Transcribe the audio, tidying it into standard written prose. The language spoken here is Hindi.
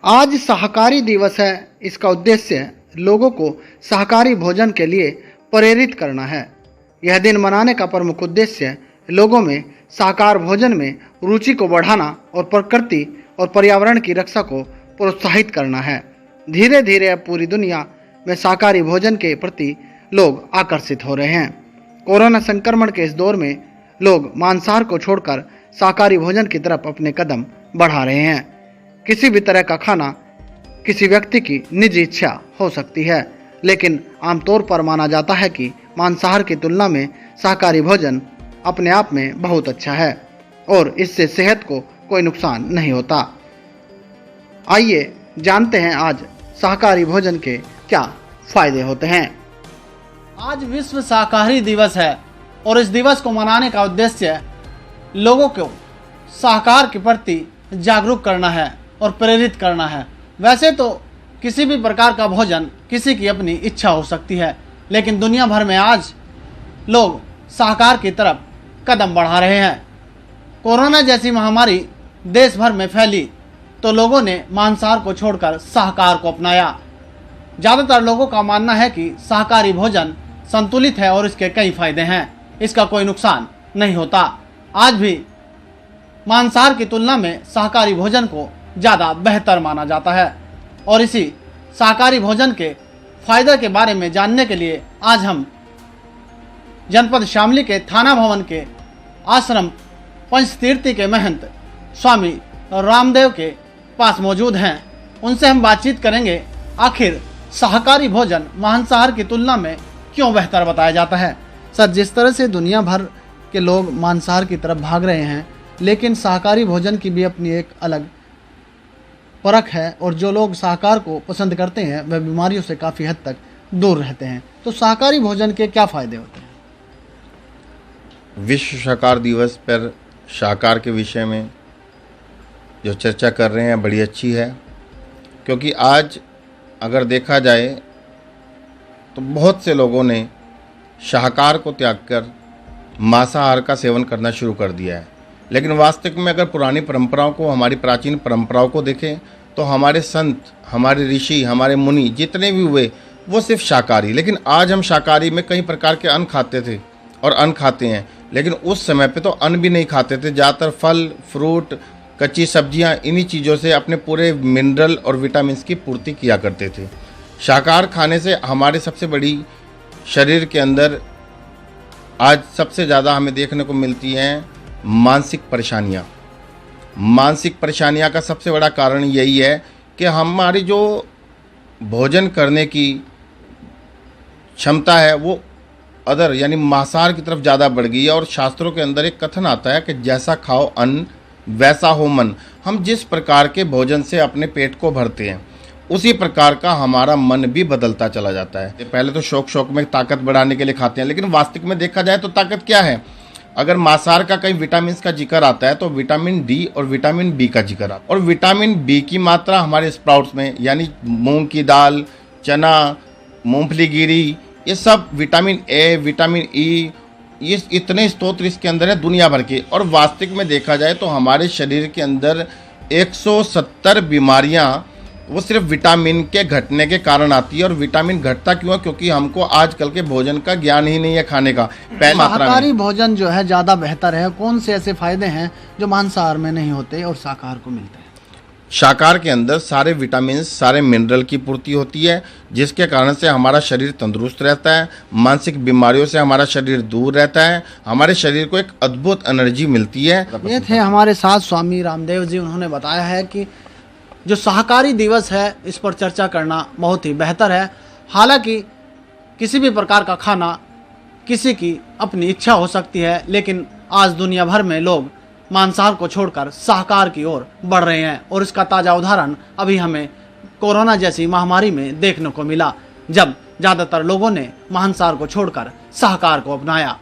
आज शाकाहारी दिवस है। इसका उद्देश्य लोगों को शाकाहारी भोजन के लिए प्रेरित करना है। यह दिन मनाने का प्रमुख उद्देश्य लोगों में शाकाहार भोजन में रुचि को बढ़ाना और प्रकृति और पर्यावरण की रक्षा को प्रोत्साहित करना है। धीरे धीरे अब पूरी दुनिया में शाकाहारी भोजन के प्रति लोग आकर्षित हो रहे हैं। कोरोना संक्रमण के इस दौर में लोग मांसाहार को छोड़कर शाकाहारी भोजन की तरफ अपने कदम बढ़ा रहे हैं। किसी भी तरह का खाना किसी व्यक्ति की निजी इच्छा हो सकती है, लेकिन आमतौर पर माना जाता है कि मांसाहार की तुलना में शाकाहारी भोजन अपने आप में बहुत अच्छा है और इससे सेहत को कोई नुकसान नहीं होता। आइए जानते हैं आज शाकाहारी भोजन के क्या फायदे होते हैं। आज विश्व शाकाहारी दिवस है और इस दिवस को मनाने का उद्देश्य लोगों को शाकाहार के प्रति जागरूक करना है और प्रेरित करना है। वैसे तो किसी भी प्रकार का भोजन किसी की अपनी इच्छा हो सकती है, लेकिन दुनिया भर में आज लोग शाकाहार की तरफ कदम बढ़ा रहे हैं। कोरोना जैसी महामारी देश भर में फैली तो लोगों ने मांसाहार को छोड़कर शाकाहार को अपनाया। ज़्यादातर लोगों का मानना है कि शाकाहारी भोजन संतुलित है और इसके कई फायदे हैं, इसका कोई नुकसान नहीं होता। आज भी मांसाहार की तुलना में शाकाहारी भोजन को ज़्यादा बेहतर माना जाता है और इसी शाकाहारी भोजन के फायदे के बारे में जानने के लिए आज हम जनपद शामली के थाना भवन के आश्रम पंचतीर्थी के महंत स्वामी रामदेव के पास मौजूद हैं। उनसे हम बातचीत करेंगे आखिर शाकाहारी भोजन मांसाहार की तुलना में क्यों बेहतर बताया जाता है। सर, जिस तरह से दुनिया भर के लोग मांसाहार की तरफ भाग रहे हैं, लेकिन शाकाहारी भोजन की भी अपनी एक अलग परख है और जो लोग शाकाहार को पसंद करते हैं वह बीमारियों से काफ़ी हद तक दूर रहते हैं। तो शाकाहारी भोजन के क्या फ़ायदे होते हैं? विश्व शाकाहार दिवस पर शाकाहार के विषय में जो चर्चा कर रहे हैं बड़ी अच्छी है, क्योंकि आज अगर देखा जाए तो बहुत से लोगों ने शाकाहार को त्याग कर मांसाहार का सेवन करना शुरू कर दिया है। लेकिन वास्तविक में अगर पुरानी परंपराओं को, हमारी प्राचीन परंपराओं को देखें तो हमारे संत, हमारे ऋषि, हमारे मुनि जितने भी हुए वो सिर्फ शाकाहारी। लेकिन आज हम शाकाहारी में कई प्रकार के अन्न खाते थे और अन्न खाते हैं, लेकिन उस समय पे तो अन्न भी नहीं खाते थे। ज़्यादातर फल, फ्रूट, कच्ची सब्जियां, इन्हीं चीज़ों से अपने पूरे मिनरल और विटामिन की पूर्ति किया करते थे। शाकाहार खाने से हमारे सबसे बड़ी शरीर के अंदर आज सबसे ज़्यादा हमें देखने को मिलती हैं मानसिक परेशानियाँ। मानसिक परेशानियाँ का सबसे बड़ा कारण यही है कि हमारी जो भोजन करने की क्षमता है वो अदर यानी मांसाहार की तरफ ज़्यादा बढ़ गई है। और शास्त्रों के अंदर एक कथन आता है कि जैसा खाओ अन्न वैसा हो मन। हम जिस प्रकार के भोजन से अपने पेट को भरते हैं उसी प्रकार का हमारा मन भी बदलता चला जाता है। पहले तो शौक में ताकत बढ़ाने के लिए खाते हैं, लेकिन वास्तविक में देखा जाए तो ताकत क्या है? अगर मांसाहार का कई विटामिन का जिक्र आता है तो विटामिन डी और विटामिन बी का जिक्र आता है। और विटामिन बी की मात्रा हमारे स्प्राउट्स में यानी मूंग की दाल, चना, मूंगफली गिरी, ये सब विटामिन ए, विटामिन ई, ये इतने स्रोत इसके अंदर है दुनिया भर के। और वास्तविक में देखा जाए तो हमारे शरीर के अंदर 170 बीमारियां वो सिर्फ विटामिन के घटने के कारण आती है। और विटामिन घटता क्यों है? क्योंकि हमको आजकल के भोजन का ज्ञान ही नहीं है खाने का। शाकाहारी भोजन जो है ज़्यादा बेहतर है। कौन से ऐसे फायदे हैं जो मांसाहार में नहीं होते और शाकाहार को मिलते हैं? शाकाहार के अंदर सारे विटामिन, सारे मिनरल की पूर्ति होती है, जिसके कारण से हमारा शरीर तंदुरुस्त रहता है, मानसिक बीमारियों से हमारा शरीर दूर रहता है, हमारे शरीर को एक अद्भुत एनर्जी मिलती है। ये थे हमारे साथ स्वामी रामदेव जी। उन्होंने बताया है कि जो शाकाहारी दिवस है इस पर चर्चा करना बहुत ही बेहतर है। हालांकि किसी भी प्रकार का खाना किसी की अपनी इच्छा हो सकती है, लेकिन आज दुनिया भर में लोग मांसाहार को छोड़कर शाकाहार की ओर बढ़ रहे हैं और इसका ताज़ा उदाहरण अभी हमें कोरोना जैसी महामारी में देखने को मिला, जब ज़्यादातर लोगों ने मांसाहार को छोड़कर शाकाहार को अपनाया।